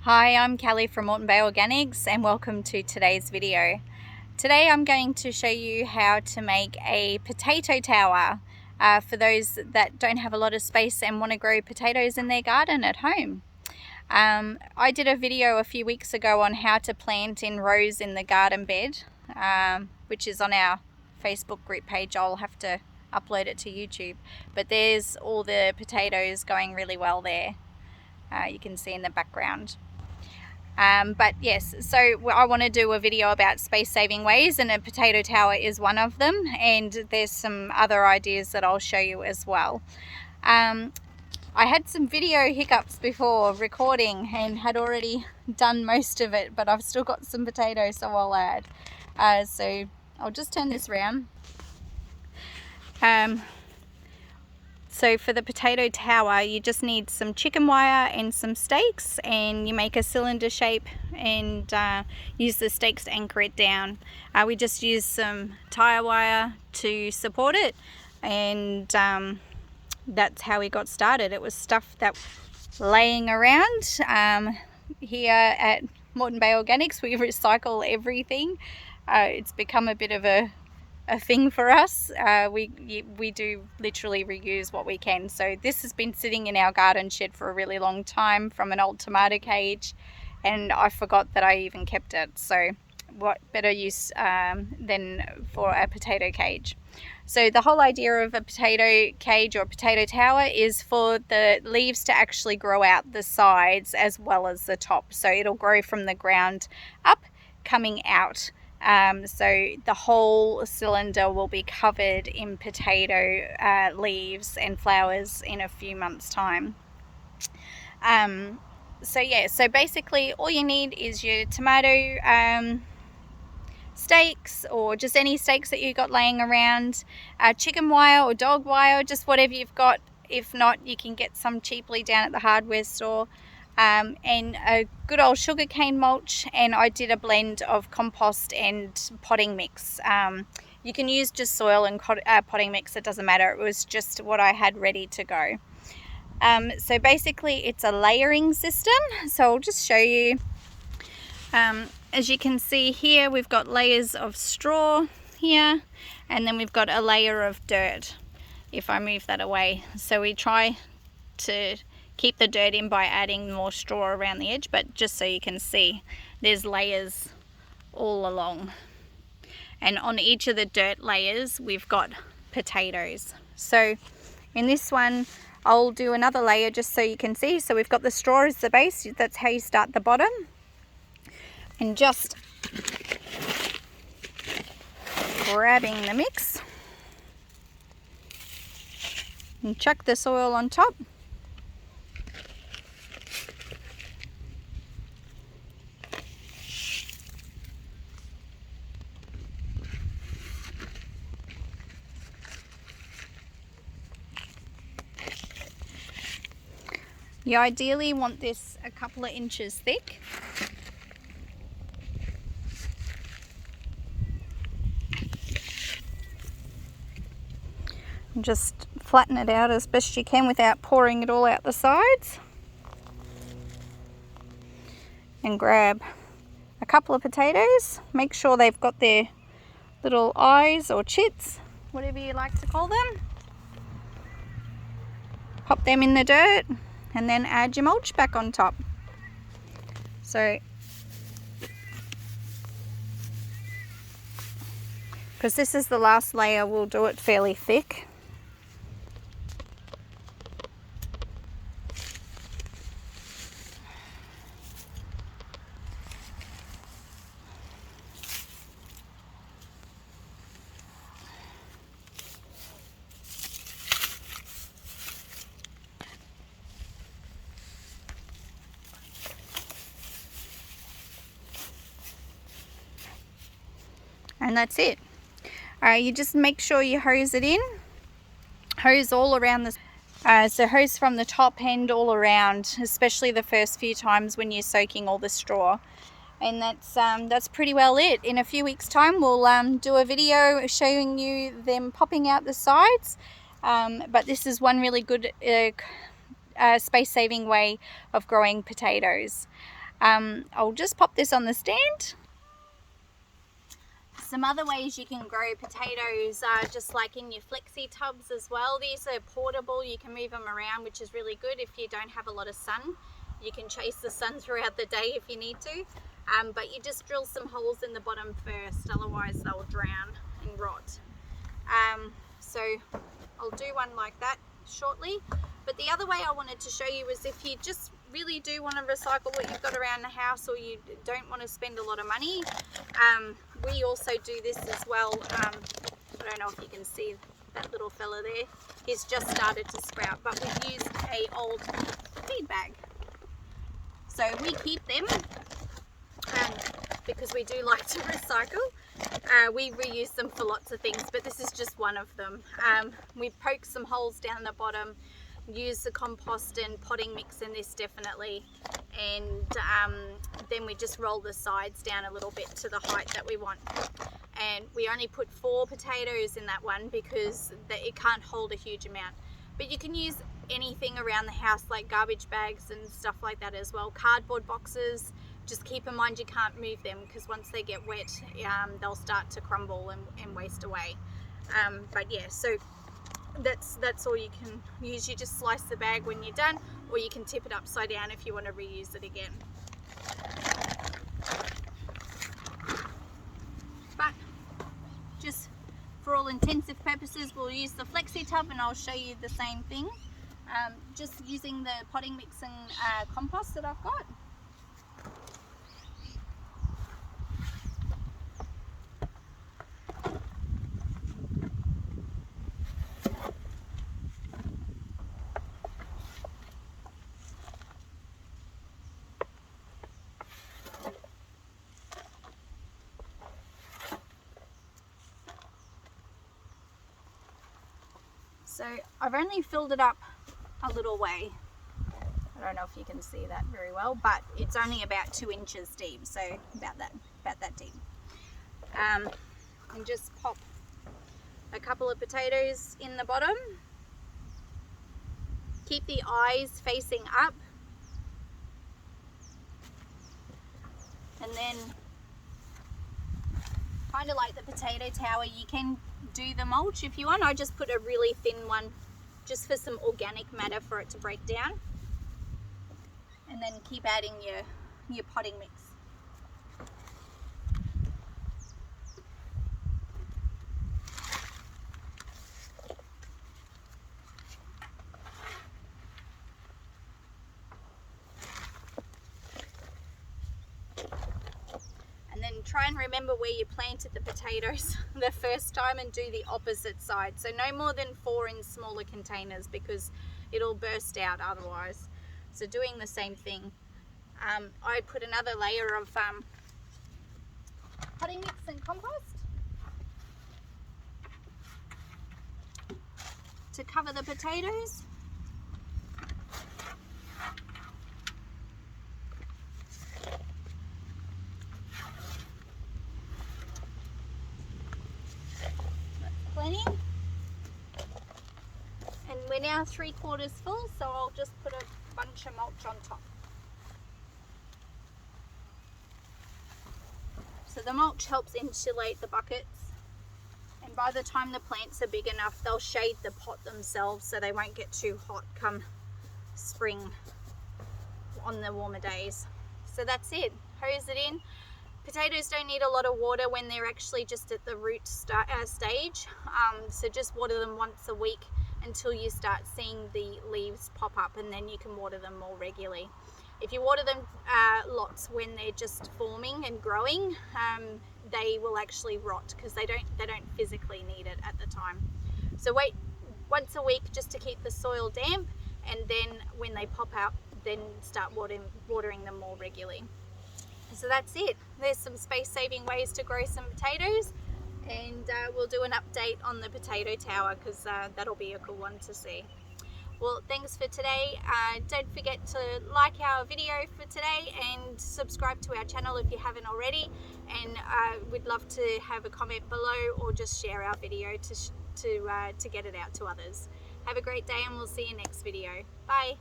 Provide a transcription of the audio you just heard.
Hi, I'm Kelly from Moreton Bay Organics and welcome to today's video. Today I'm going to show you how to make a potato tower for those that don't have a lot of space and want to grow potatoes in their garden at home. I did a video a few weeks ago on how to plant in rows in the garden bed, which is on our Facebook group page. I'll have to upload it to YouTube, but there's all the potatoes going really well there. You can see in the background. But yes, so I want to do a video about space saving ways, and a potato tower is one of them, and there's some other ideas that I'll show you as well. I had some video hiccups before recording and had already done most of it, but I've still got some potatoes, so I'll add. So I'll just turn this around. So for the potato tower, you just need some chicken wire and some stakes, and you make a cylinder shape and use the stakes to anchor it down. We just use some tire wire to support it, and that's how we got started. It was stuff that laying around. Here at Moreton Bay Organics, we recycle everything. It's become a bit of a thing for us. We do literally reuse what we can. So this has been sitting in our garden shed for a really long time from an old tomato cage, and I forgot that I even kept it. So what better use than for a potato cage? So the whole idea of a potato cage or a potato tower is for the leaves to actually grow out the sides as well as the top. So it'll grow from the ground up, coming out. So the whole cylinder will be covered in potato leaves and flowers in a few months' time. So basically all you need is your tomato stakes, or just any stakes that you got laying around, chicken wire or dog wire, just whatever you've got. If not, you can get some cheaply down at the hardware store. And a good old sugarcane mulch, and I did a blend of compost and potting mix. You can use just soil and potting mix, it doesn't matter. It was just what I had ready to go. So basically it's a layering system, so I'll just show you. As you can see here, we've got layers of straw here, and then we've got a layer of dirt, if I move that away. So we try to keep the dirt in by adding more straw around the edge, but just so you can see, there's layers all along, and on each of the dirt layers we've got potatoes. So in this one I'll do another layer just so you can see. So we've got the straw as the base, that's how you start the bottom, and just grabbing the mix and chuck the soil on top. You ideally want this a couple of inches thick. And just flatten it out as best you can without pouring it all out the sides. And grab a couple of potatoes. Make sure they've got their little eyes or chits, whatever you like to call them. Pop them in the dirt, and then add your mulch back on top. So, because this is the last layer, we'll do it fairly thick. And that's it. You just make sure you hose it in. Hose all around the so hose from the top end all around, especially the first few times when you're soaking all the straw. And that's pretty well it. In a few weeks time we'll do a video showing you them popping out the sides. But this is one really good space saving way of growing potatoes. I'll just pop this on the stand. Some other ways you can grow potatoes are just like in your flexi tubs as well. These are portable, you can move them around, which is really good if you don't have a lot of sun. You can chase the sun throughout the day if you need to, but you just drill some holes in the bottom first, otherwise they'll drown and rot. So I'll do one like that shortly. But the other way I wanted to show you is if you just really do want to recycle what you've got around the house, or you don't want to spend a lot of money, we also do this as well. I don't know if you can see that little fella there. He's just started to sprout, but we've used a old feed bag. So we keep them because we do like to recycle. We reuse them for lots of things, but this is just one of them. We poke some holes down the bottom, use the compost and potting mix in this definitely, and then we just roll the sides down a little bit to the height that we want. And we only put 4 potatoes in that one because it can't hold a huge amount. But you can use anything around the house, like garbage bags and stuff like that as well. Cardboard boxes, just keep in mind you can't move them because once they get wet, they'll start to crumble and waste away. But yeah, so that's all you can use. You just slice the bag when you're done, or you can tip it upside down if you want to reuse it again. But just for all intensive purposes, we'll use the flexi tub, and I'll show you the same thing, just using the potting mix and compost that I've got. So I've only filled it up a little way. I don't know if you can see that very well, but it's only about 2 inches deep, so about that deep. And just pop a couple of potatoes in the bottom. Keep the eyes facing up, and then kind of like the potato tower, you can do the mulch if you want. I just put a really thin one just for some organic matter for it to break down, and then keep adding your potting mix. Try and remember where you planted the potatoes the first time and do the opposite side. So no more than 4 in smaller containers because it'll burst out otherwise. So doing the same thing. I put another layer of potting mix and compost to cover the potatoes. And we're now 3/4 full, so I'll just put a bunch of mulch on top. So the mulch helps insulate the buckets, and by the time the plants are big enough, they'll shade the pot themselves so they won't get too hot come spring on the warmer days. So that's it. Hose it in. Potatoes don't need a lot of water when they're actually just at the root stage, so just water them once a week until you start seeing the leaves pop up, and then you can water them more regularly. If you water them lots when they're just forming and growing, they will actually rot because they don't physically need it at the time. So wait once a week just to keep the soil damp, and then when they pop out, then start watering them more regularly. So that's it. There's some space-saving ways to grow some potatoes, and we'll do an update on the potato tower because that'll be a cool one to see. Well, thanks for today. Don't forget to like our video for today and subscribe to our channel if you haven't already, and we'd love to have a comment below or just share our video to get it out to others. Have a great day, and we'll see you next video. Bye.